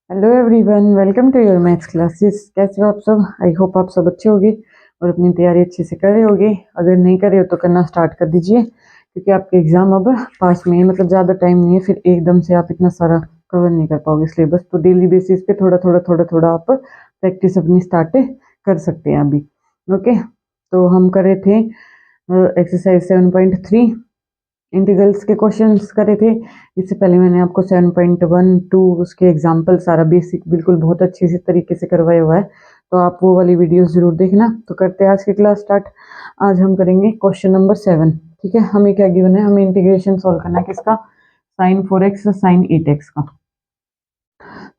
Hello everyone, welcome to your maths classes. कैसे हो आप सब? आई होप आप सब अच्छे होंगे और अपनी तैयारी अच्छे से कर रहे होंगे। अगर नहीं कर रहे हो तो करना स्टार्ट कर दीजिए, क्योंकि आपके एग्जाम अब पास में है, मतलब ज़्यादा टाइम नहीं है, फिर एकदम से आप इतना सारा कवर नहीं कर पाओगे सिलेबस। तो डेली बेसिस पे थोड़ा थोड़ा आप प्रैक्टिस अपनी स्टार्ट कर सकते हैं अभी। ओके, तो हम कर रहे थे एक्सरसाइज 7.3 इंटीग्रल्स के क्वेश्चंस करे थे। इससे पहले मैंने आपको 7.1 2 उसके एग्जाम्पल सारा बेसिक बिल्कुल बहुत अच्छे से तरीके से करवाया हुआ है, तो आप वो वाली वीडियोस जरूर देखना। तो करते हैं आज की क्लास स्टार्ट। आज हम करेंगे क्वेश्चन नंबर 7। ठीक है, हमें क्या गिवन है? हमें इंटीग्रेशन सॉल्व करना है किसका? साइन 4x साइन 8x का।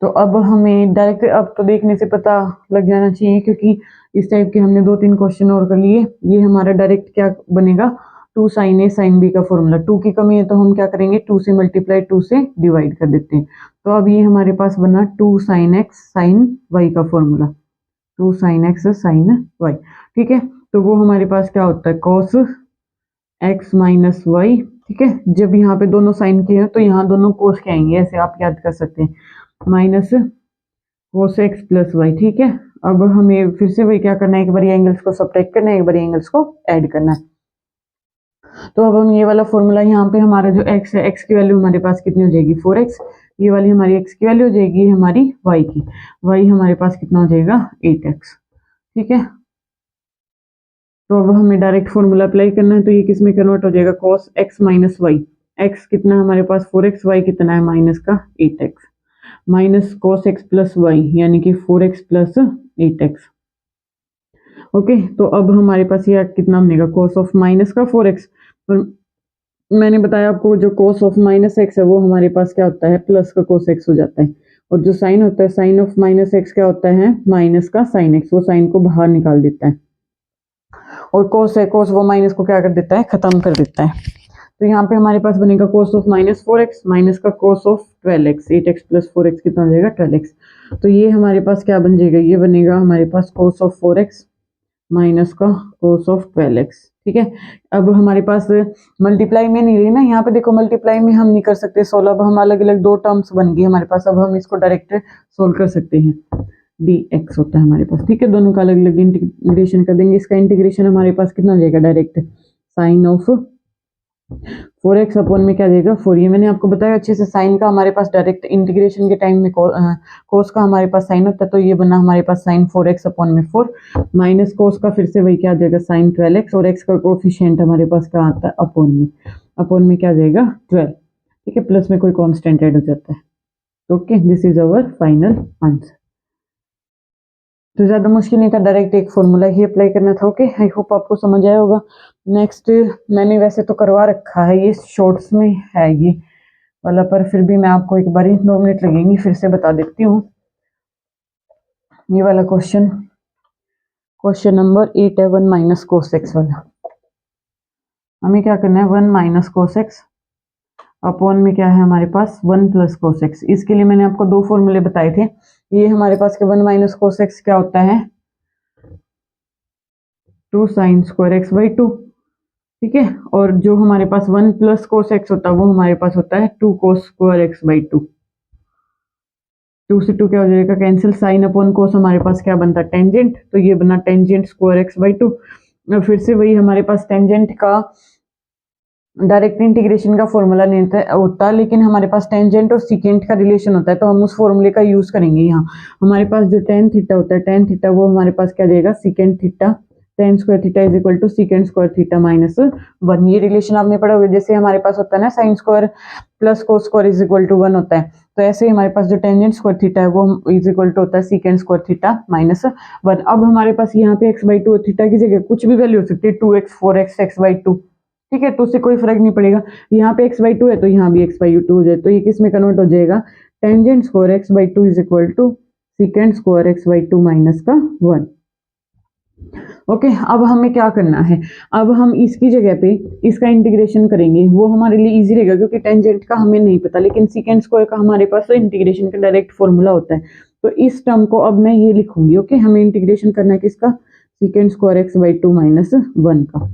तो अब हमें डायरेक्ट अब तो देखने से पता लग जाना चाहिए, क्योंकि इस टाइप के हमने 2-3 क्वेश्चन और कर लिए। ये हमारा डायरेक्ट क्या बनेगा? 2 साइन ए साइन बी का फॉर्मूला। 2 की कमी है तो हम क्या करेंगे? 2 से मल्टीप्लाई 2 से डिवाइड कर देते हैं। तो अब ये हमारे पास बना 2 साइन एक्स साइन वाई का फॉर्मूला। 2 साइन एक्स साइन वाई। ठीक है, तो वो हमारे पास क्या होता है? Cos x minus y. ठीक है, जब यहाँ पे दोनों साइन के हैं तो यहाँ दोनों कोस के आएंगे, ऐसे आप याद कर सकते हैं। Minus cos x plus y. ठीक है, अब हमें फिर से वही क्या करना है? एक बार एंगल्स को सब्ट्रैक्ट करना है, एक बार एंगल्स को ऐड करना है। तो अब हम ये वाला फॉर्मूला, यहाँ पे हमारा जो x है, x की वैल्यू हमारे पास कितनी हो जाएगी? 4x। ये वाली हमारी x की वैल्यू हो जाएगी, हमारी y की। y हमारे पास कितना हो जाएगा? 8x। ठीक है, तो अब हमें डायरेक्ट फॉर्मूला अप्लाई करना है, तो ये किस में कन्वर्ट हो जाएगा? cos x minus y. x कितना हमारे पास? 4x। y कितना है? माइनस का 8x। Minus cos x plus y, यानी कि 4x प्लस 8x। ओके, तो अब हमारे पास ये कितना बनेगा? cos ऑफ माइनस का 4x। और मैंने बताया आपको, जो cos ऑफ माइनस एक्स है वो हमारे पास क्या होता है? प्लस का cos x हो जाता है। और जो साइन होता है, साइन ऑफ माइनस एक्स क्या होता है? माइनस का साइन x। वो साइन को बाहर निकाल देता है, और cos है, cos वो माइनस को क्या कर देता है? खत्म कर देता है। तो यहाँ पे हमारे पास बनेगा cos of minus 4x minus का cos of 12x। 8x plus 4x कितना हो जाएगा? 12x। तो ये हमारे पास क्या बन जाएगा? ये बनेगा हमारे पास cos ऑफ 4x माइनस का cos ऑफ 12x। ठीक है, अब हमारे पास मल्टीप्लाई में नहीं रही ना, यहाँ पे देखो मल्टीप्लाई में हम नहीं कर सकते सोल्व। अब हम अलग अलग दो टर्म्स बन गई हमारे पास, अब हम इसको डायरेक्ट सोल्व कर सकते हैं। dx होता है हमारे पास। ठीक है, दोनों का अलग अलग इंटीग्रेशन कर देंगे। इसका इंटीग्रेशन हमारे पास कितना हो जाएगा? Direct sine of 4x upon में क्या जाएगा? 4। ये मैंने आपको बताया अच्छे से। साइन का हमारे पास डायरेक्ट इंटीग्रेशन के टाइम में कोस का हमारे पास साइन होता है, तो ये बना हमारे पास साइन 4x अपॉन में 4 माइनस कोस का फिर से वही क्या आ जाएगा? Sign 12x। और x का कोफिशिएंट हमारे पास क्या आता है? अपॉन में। अपॉन में क्या जाएगा? 12। ठीक है, प्लस में कोई कॉन्स्टेंट ऐड हो जाता है। Okay, this is our final answer. तो ज़्यादा मुश्किल नहीं था, डायरेक्ट एक फॉर्मूला ही अप्लाई करना था। ओके, आई होप आपको समझ आया होगा। नेक्स्ट, मैंने वैसे तो करवा रखा है, ये शॉर्ट्स में है ये वाला, पर फिर भी मैं आपको एक बार 2 मिनट लगेंगी फिर से बता देती हूँ। ये वाला क्वेश्चन, क्वेश्चन नंबर 8 है, 1 माइनस कोस एक्स वाला। हमें क्या करना है? 1 माइनस कोस एक्स अपॉन में क्या है हमारे पास? 1 प्लस कोस एक्स। इसके लिए मैंने आपको 2 फॉर्मूले बताए थे। ये हमारे पास के 1 माइनस कोस एक्स क्या होता है? 2 साइन स्क्वायर एक्स बाई 2। ठीक है, और जो हमारे पास 1 प्लस कोस एक्स होता है वो हमारे पास होता है 2 कोस स्क्वायर एक्स बाई 2। 2 से 2 क्या हो जाएगा? कैंसिल। साइन अपॉन कोस हमारे पास क्या बनता है? टेंजेंट। तो ये बना टेंजेंट स्क्वायर एक्स बाई 2। फिर से वही हमारे पास टेंजेंट का डायरेक्ट इंटीग्रेशन का फॉर्मूला नहीं होता, लेकिन हमारे पास टेंजेंट और सीकेंट का रिलेशन होता है, तो हम उस फॉर्मूले का यूज करेंगे। यहाँ हमारे पास जो टेन थीटा होता है, टेन थीटा वो हमारे पास क्या जाएगा? Secant theta. Tan square theta is equal to secant square theta minus 1। ये रिलेशन आपने पढ़ा होगा, जैसे हमारे पास होता है ना sine square plus cos square is equal to 1 होता है, तो ऐसे ही हमारे पास जो टेंजेंट स्क्वायर थीटा है वो इज इक्वल टू होता है सीकेंट स्क्वायर थीटा माइनस 1। अब हमारे पास यहाँ पे एक्स बाई 2 थीटा की जगह कुछ भी वैल्यू हो सकती है, 2x 4x एक्स बाई 2। ठीक है, तो उससे कोई फर्क नहीं पड़ेगा। यहाँ पे x बाई 2 है तो यहाँ भी x बाई 2 हो जाए, तो ये किस में कन्वर्ट हो जाएगा? Tangent square x by 2 is equal to secant square x by 2 minus का 1। ओके, अब हमें क्या करना है? अब हम इसकी जगह पे इसका इंटीग्रेशन करेंगे, वो हमारे लिए इजी रहेगा, क्योंकि टेंजेंट का हमें नहीं पता, लेकिन सीकेंट स्क्वायर का हमारे पास तो इंटीग्रेशन का डायरेक्ट फॉर्मूला होता है। तो इस टर्म को अब मैं ये लिखूंगी। ओके, हमें इंटीग्रेशन करना है किसका? Secant square x by 2 minus 1 का।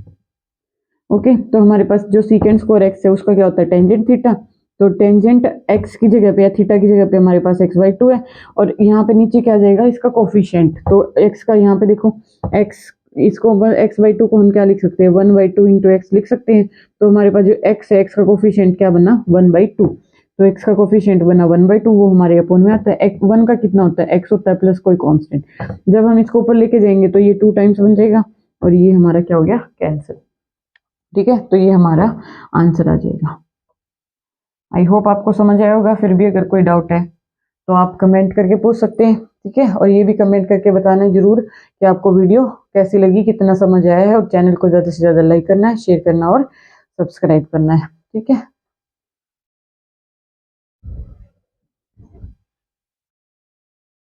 ओके, तो हमारे पास जो सीकेंट स्क्वायर एक्स है उसका क्या होता है? Tangent theta. तो टेंजेंट एक्स की जगह पे या थीटा की जगह पे हमारे पास x/2 है, और यहाँ पे नीचे क्या आ जाएगा इसका कोफिशिएंट। तो x का यहाँ पे देखो x, इसको x/2 को हम क्या लिख सकते हैं 1/2 इंटू एक्स लिख सकते हैं। तो हमारे पास जो x है x का कोफिशिएंट क्या बना 1/2। तो x का कोफिशिएंट बना 1/2, वो हमारे अपोन में आता है। वन का कितना होता है x होता है प्लस कोई कांस्टेंट। जब हम इसको ऊपर लेके जाएंगे तो ये 2 टाइम्स बन जाएगा और ये हमारा क्या हो गया कैंसिल। ठीक है, तो ये हमारा आंसर आ जाएगा। आई होप आपको समझ आया होगा। फिर भी अगर कोई डाउट है तो आप कमेंट करके पूछ सकते हैं। ठीक है, और ये भी कमेंट करके बताना जरूर कि आपको वीडियो कैसी लगी, कितना समझ आया है, और चैनल को ज़्यादा से ज़्यादा लाइक करना है, शेयर करना और सब्सक्राइब करना है। ठीक है।